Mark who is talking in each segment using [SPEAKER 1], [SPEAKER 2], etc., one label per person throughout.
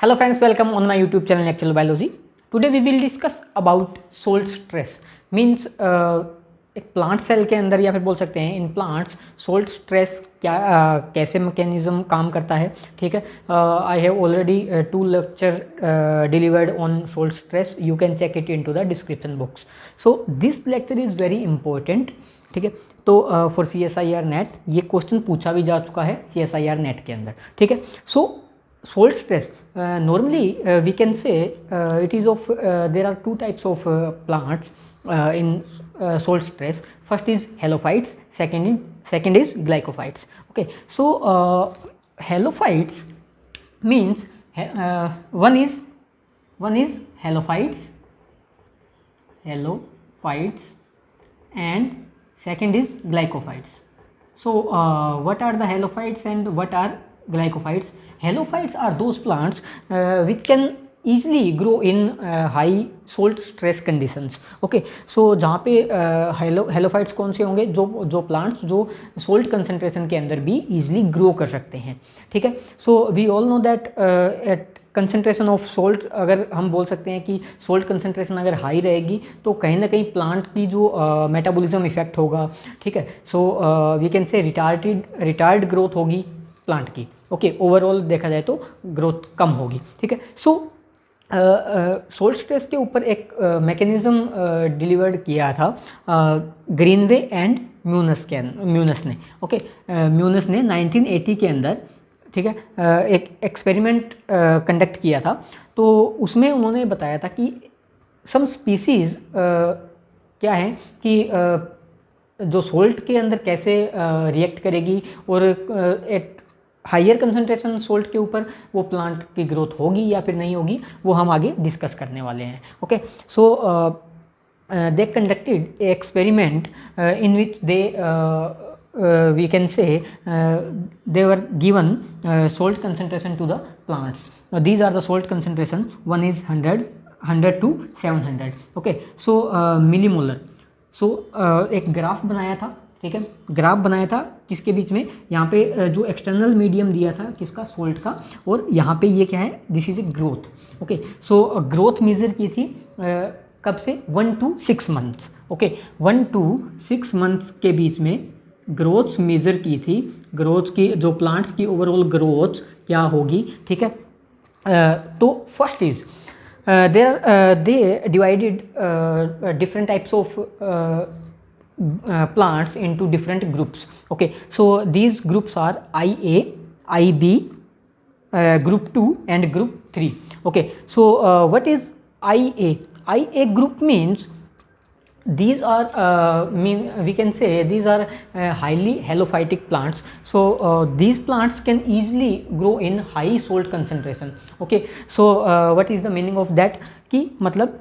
[SPEAKER 1] Hello friends, welcome on my YouTube channel Actual Biology. Today we will discuss about salt stress. Means एक plant cell के अंदर या फिर बोल सकते हैं इन प्लांट्स सोल्ट स्ट्रेस क्या कैसे मैकेनिज्म काम करता है. ठीक है, I have already 2 lecture delivered on salt stress. You can check it into the description box. So this lecture is very important. ठीक है, तो फॉर CSIR नेट ये क्वेश्चन पूछा भी जा चुका है CSIR नेट के अंदर. ठीक है, सो salt stress normally we can say it is of there are 2 types of plants in salt stress. First is halophytes, second is glycophytes. Okay, so halophytes means one is halophytes and second is glycophytes. So what are the halophytes and what are glycophytes? Halophytes are those plants which can easily grow in high salt stress conditions. Okay, so जहाँ पे halophytes कौन से होंगे? जो plants जो salt concentration के अंदर भी easily grow कर सकते हैं. ठीक है, so we all know that at concentration of salt, अगर हम बोल सकते हैं कि सोल्ट कंसनट्रेशन अगर हाई रहेगी तो कहीं ना कहीं प्लांट की जो मेटाबॉलिज्म इफेक्ट होगा. ठीक है, so we can say retard growth होगी प्लांट की. ओके, ओवरऑल देखा जाए तो ग्रोथ कम होगी. ठीक है, सो सोल्ट स्ट्रेस के ऊपर एक मैकेनिज्म डिलीवर्ड किया था ग्रीनवे एंड म्यूनस ने. ओके, म्यूनस ने 1980 के अंदर, ठीक है, एक एक्सपेरिमेंट कंडक्ट किया था. तो उसमें उन्होंने बताया था कि सम स्पीसीज़ क्या है कि जो सोल्ट के अंदर कैसे रिएक्ट करेगी और एट हायर कंसंट्रेशन सोल्ट के ऊपर वो प्लांट की ग्रोथ होगी या फिर नहीं होगी, वो हम आगे डिस्कस करने वाले हैं. Okay, so they conducted experiment in which they we can say they were given salt concentration to the plants. Now these are the salt concentration. One is 100 to 700. Okay, so millimolar. So एक graph बनाया था. ठीक है, graph बनाया था किसके बीच में, यहाँ पे जो एक्सटर्नल मीडियम दिया था किसका, सोल्ट का, और यहाँ पे ये क्या है, this is a growth. Okay, so growth measure की थी कब से, 1 to 6 months. Okay, 1 to 6 months के बीच में ग्रोथ मेजर की थी. ग्रोथ की जो प्लांट्स की ओवरऑल ग्रोथ क्या होगी. ठीक है, तो first is they divided different types of plants into different groups. Okay, so these groups are IA, IB, group 2 and group 3. Okay, so what is IA? IA group means these are we can say these are highly halophytic plants. So these plants can easily grow in high salt concentration. Okay, so what is the meaning of that कि मतलब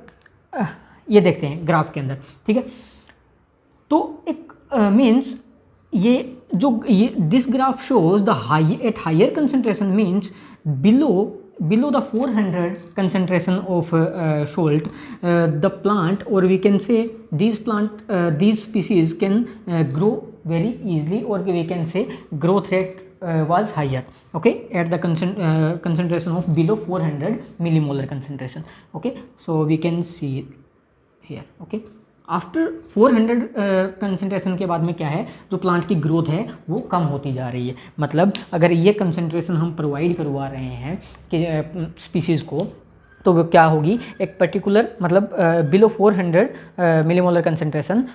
[SPEAKER 1] ये देखते हैं graph के अंदर. ठीक है, तो एक मीन्स ये this graph shows the at higher concentration means below the 400 concentration of salt, the plant, or we can say these species can grow very easily, or we can say growth rate was higher. Okay, at the concentration of below 400 millimolar concentration. Okay, so we can see it here. Okay, after 400 concentration के बाद में क्या है, जो plant की growth है वो कम होती जा रही है. मतलब अगर ये कंसनट्रेशन हम प्रोवाइड करवा रहे हैं कि स्पीसीज़ को, तो वो क्या होगी, एक पर्टिकुलर मतलब below 400 millimolar concentration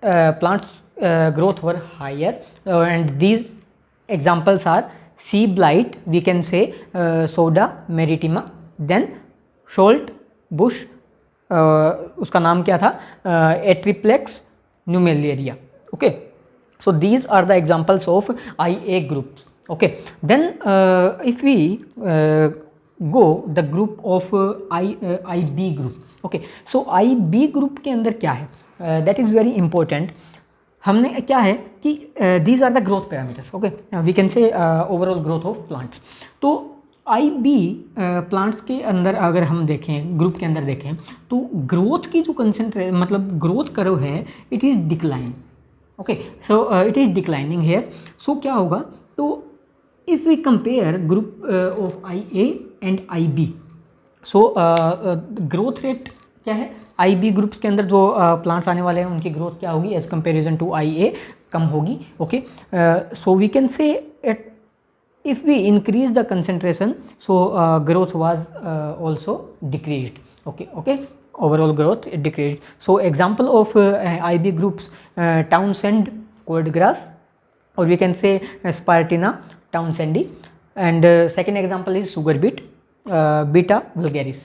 [SPEAKER 1] plants growth were higher. And these examples are sea blite, we can say Suaeda maritima, then salt bush, उसका नाम क्या था, Atriplex nummularia. Okay, so these are the examples of IA groups. Okay, then if we go the group of IB group. Okay, so IB group के अंदर क्या है, that is very important. हमने क्या है कि these are the growth parameters. Okay, we can say overall growth of plants. तो IB plants के अंदर अगर हम देखें, ग्रुप के अंदर देखें, तो ग्रोथ की जो मतलब ग्रोथ कर्व है, it is decline. Okay, so it is declining here. So क्या होगा, तो if we compare group of IA and IB। So growth rate क्या है, IB ग्रुप्स के अंदर जो प्लांट्स आने वाले हैं उनकी ग्रोथ क्या होगी एज कंपेरिजन टू IA, कम होगी। Okay, so we can say at if we increase the concentration, so growth was also decreased। okay, overall growth it decreased। So example of IB groups, Townsend cordgrass, or we can say Spartina townsendi, and second example is sugar beet, Beta vulgaris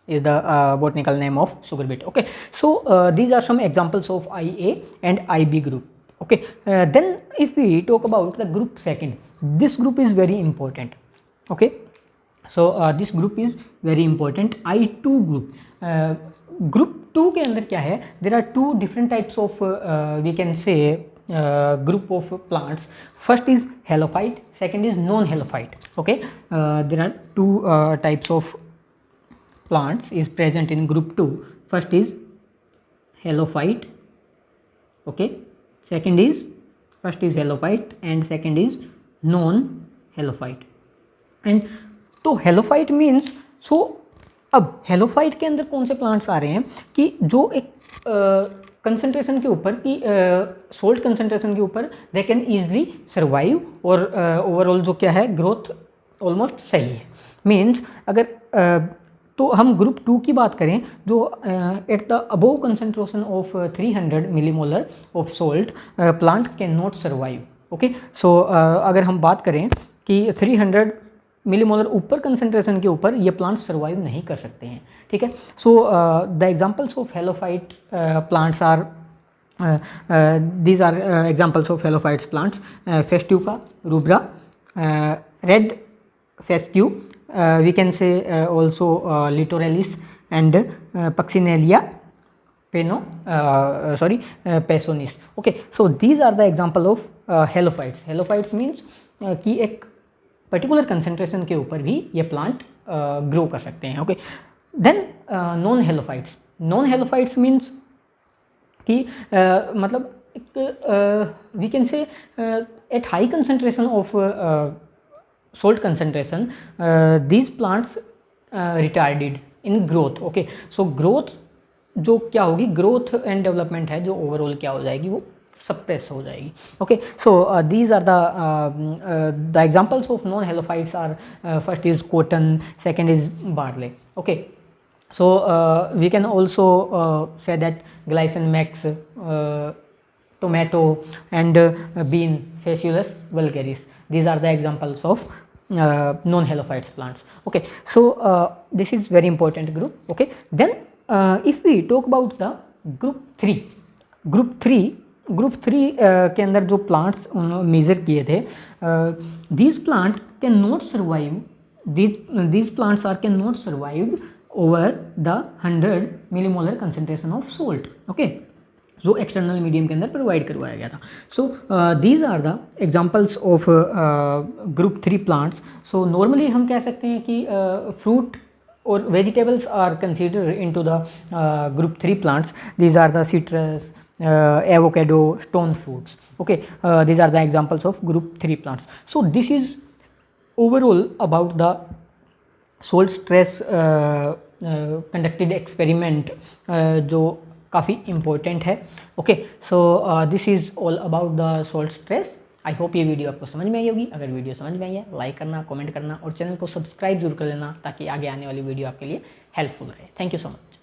[SPEAKER 1] is the botanical name of sugar beet। okay, so these are some examples of IA and IB group। okay, then if we talk about the group second, this group is very important। okay, so this group is very important, I2 group। group 2 के अंदर क्या है, there are two different types of we can say group of plants। first is halophyte, second is non halophyte। okay, there are two types of plants is present in group 2। first is halophyte, okay, second is first is halophyte and second is non halophyte। And तो halophyte means, सो अब halophyte के अंदर कौन से plants आ रहे हैं कि जो एक कंसंट्रेशन के ऊपर कि सोल्ट कंसंट्रेशन के ऊपर दे कैन ईजिली सर्वाइव, और ओवरऑल जो क्या है ग्रोथ ऑलमोस्ट सही है। मीन्स अगर तो हम ग्रुप 2 की बात करें जो at the above concentration of 300 millimolar of salt plant can not survive. Okay, so अगर हम बात करें कि 300 मिलीमोलर ऊपर कंसंट्रेशन के ऊपर ये प्लांट सर्वाइव नहीं कर सकते हैं। ठीक है, so the examples of halophyte plants are these are examples of halophytes plants, Festuca rubra, red fescue, we can say also Litoralis and Puccinelia Pesonis। okay, so these are the example of halophytes। halophytes means कि एक particular concentration के ऊपर भी ये plant grow कर सकते हैं। Okay, then non halophytes. Non halophytes means कि मतलब we can say at high concentration of salt concentration these plants retarded in growth. Okay, so growth जो क्या होगी, ग्रोथ एंड डेवलपमेंट है जो ओवरऑल क्या हो जाएगी, वो सप्रेस हो जाएगी। Okay, so these are the examples of non halophytes are first is cotton, second is barley. Okay, so we can also say that glycine max, tomato and bean Phaseolus vulgaris, these are the examples of non halophytes plants। okay, so this is very important group। okay, then if we talk about the group 3 के अंदर जो plants major किए थे, these plant can not survive, these plants are can not survive over the 100 millimolar concentration of salt. Okay, जो external medium के अंदर provide करवाया गया था। So these are the examples of group 3 plants. So normally हम कह सकते हैं कि फ्रूट और vegetables are consider into the group 3 plants. These are the citrus, avocado, stone fruits. Okay, these are the examples of group 3 plants. So this is overall about the salt stress conducted experiment जो काफ़ी important है। Okay, so this is all about the salt stress. I hope ये video आपको समझ में आई होगी। अगर video समझ में आई है, लाइक करना, कमेंट करना और चैनल को सब्सक्राइब जरूर कर लेना ताकि आगे आने वाली वीडियो आपके लिए हेल्पफुल रहे। Thank you so much.